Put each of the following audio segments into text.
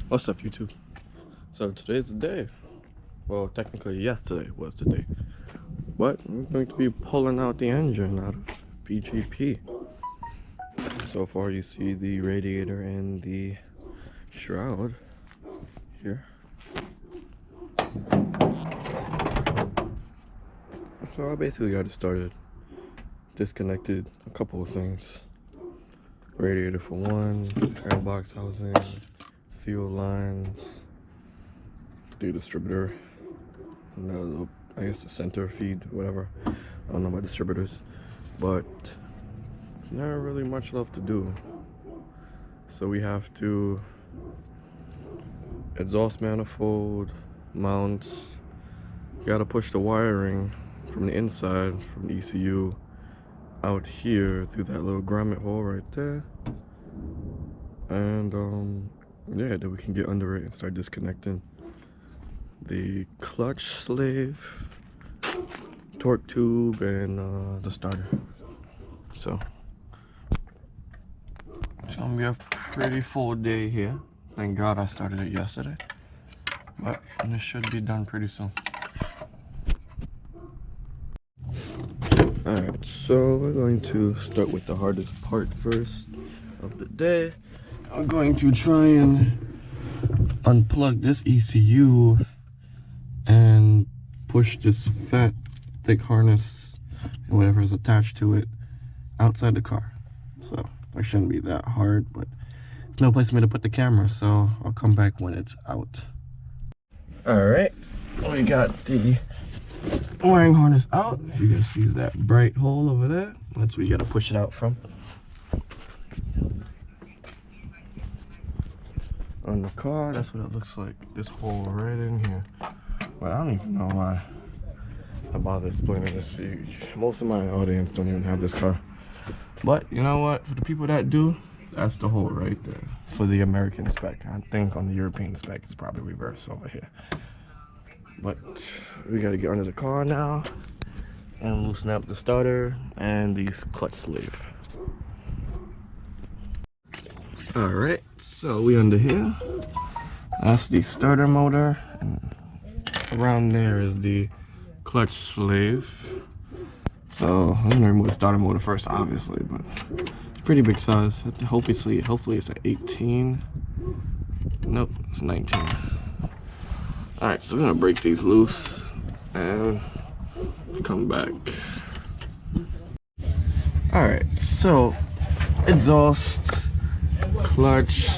What's up, YouTube? So today's the day. Well, technically yesterday was the day. But I'm going to be pulling out the engine out of BGP. So far you see the radiator and the shroud here. So I basically got it started. Disconnected a couple of things. Radiator for one, airbox housing, fuel lines, the distributor, and I guess the center feed, whatever. I don't know about distributors, but there's not really much left to do. So we have to exhaust manifold, mounts. You gotta push the wiring from the inside, from the ECU, out here through that little grommet hole right there. And yeah, then we can get under it and start disconnecting the clutch slave, torque tube, and the starter. So it's gonna be a pretty full day here. Thank God I started it yesterday, but this should be done pretty soon. Alright, so we're going to start with the hardest part first of the day. I'm going to try and unplug this ECU and push this fat, thick harness and whatever is attached to it outside the car. So it shouldn't be that hard, but there's no place for me to put the camera, so I'll come back when it's out. Alright, we got the wiring harness out. You can see that bright hole over there. That's where you gotta push it out from. On the car, that's what it looks like. This hole right in here. But I don't even know why I bother explaining this to you. Most of my audience don't even have this car. But you know what? For the people that do, that's the hole right there. For the American spec. I think on the European spec it's probably reverse over here. But we gotta get under the car now and loosen up the starter and the clutch sleeve. Alright, so we under here. That's the starter motor, and around there is the clutch sleeve. So I'm gonna remove the starter motor first, obviously, but it's pretty big size. Hopefully it's an 18. Nope, it's 19. Alright, so we're gonna break these loose and come back. Alright, so exhaust, clutch,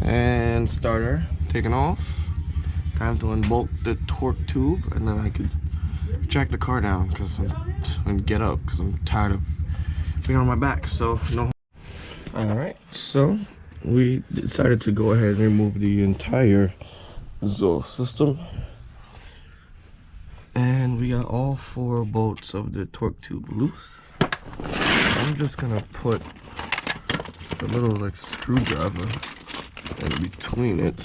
and starter taken off. Time to unbolt the torque tube, and then I could jack the car down and get up because I'm tired of being on my back. So no. Alright, so we decided to go ahead and remove the entire exhaust system, and we got all 4 bolts of the torque tube loose. I'm just gonna put a little like screwdriver in between it.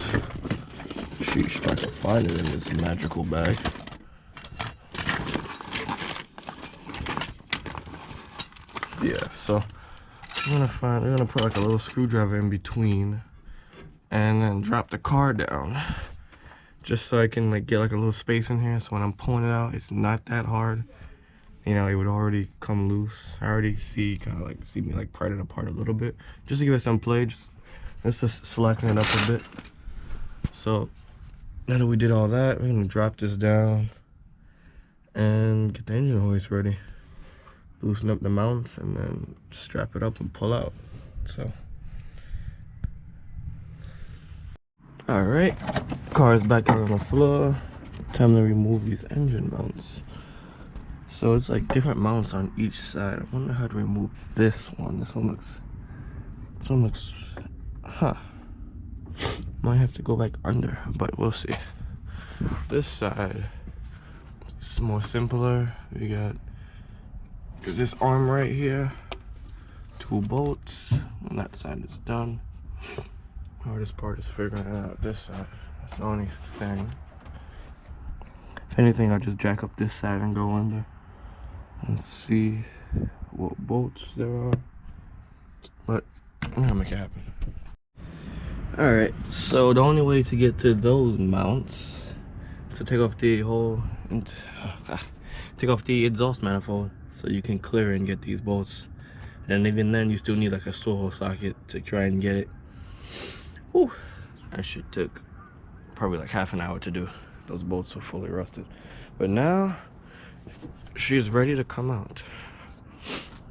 Sheesh, if I can find it in this magical bag. Yeah, so we're gonna put like a little screwdriver in between and then drop the car down, just so I can like get like a little space in here, so when I'm pulling it out it's not that hard. You know, it would already come loose. I already see me like prying it apart a little bit, just to give it some play, just slacking it up a bit. So now that we did all that, we're gonna drop this down and get the engine hoist ready, loosen up the mounts, and then strap it up and pull out. So all right, car is back out on the floor. Time to remove these engine mounts. So it's like different mounts on each side. I wonder how to remove this one. This one looks, huh. Might have to go back under, but we'll see. This side is more simpler. We got, because this arm right here, 2 bolts, and that side is done. Hardest part is figuring out this side. That's the only thing. If anything, I'll just jack up this side and go under and see what bolts there are. But I'm gonna make it happen. Alright, so the only way to get to those mounts is to take off the take off the exhaust manifold so you can clear and get these bolts. And even then, you still need like a swivel socket to try and get it. Whew, that shit took probably like half an hour to do. Those bolts were fully rusted. But now, she's ready to come out.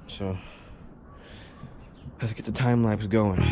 So, let's get the time lapse going.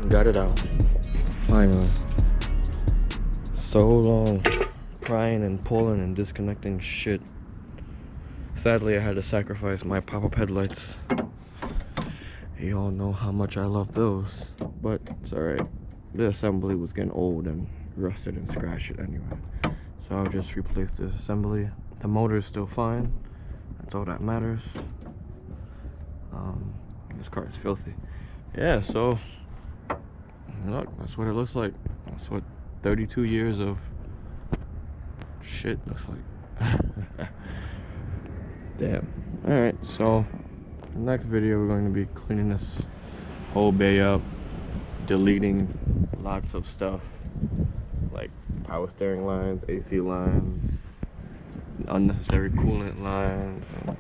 Got it out. Finally. So long prying and pulling and disconnecting shit. Sadly, I had to sacrifice my pop-up headlights. You all know how much I love those, but it's alright. The assembly was getting old and rusted and scratched it anyway. So I'll just replace this assembly. The motor is still fine. That's all that matters. This car is filthy. Yeah, so look, that's what it looks like. That's what 32 years of shit looks like. Damn. Alright, so the next video we're going to be cleaning this whole bay up, deleting lots of stuff like power steering lines, AC lines, unnecessary coolant lines, and,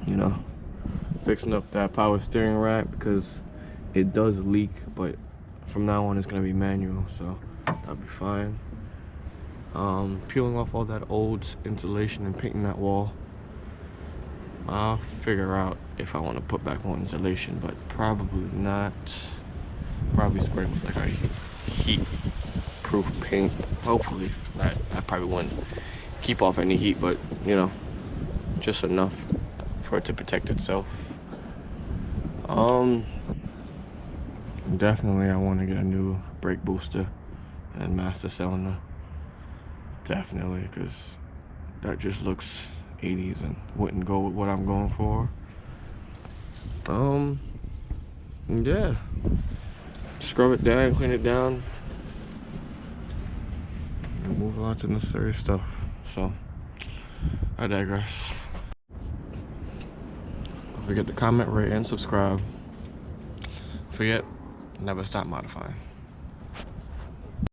you know, fixing up that power steering rack because it does leak, but from now on it's gonna be manual, so that'll be fine. Peeling off all that old insulation and painting that wall. I'll figure out if I want to put back more insulation, but probably not. Probably spray with like a heat-proof paint. Hopefully, that probably wouldn't keep off any heat, but you know, just enough for it to protect itself. Definitely I want to get a new brake booster and master cylinder. Definitely, because that just looks 80s and wouldn't go with what I'm going for. Yeah, scrub it down, clean it down, and move on to necessary stuff. So I digress. Don't forget to comment, rate, and subscribe. Forget, never stop modifying.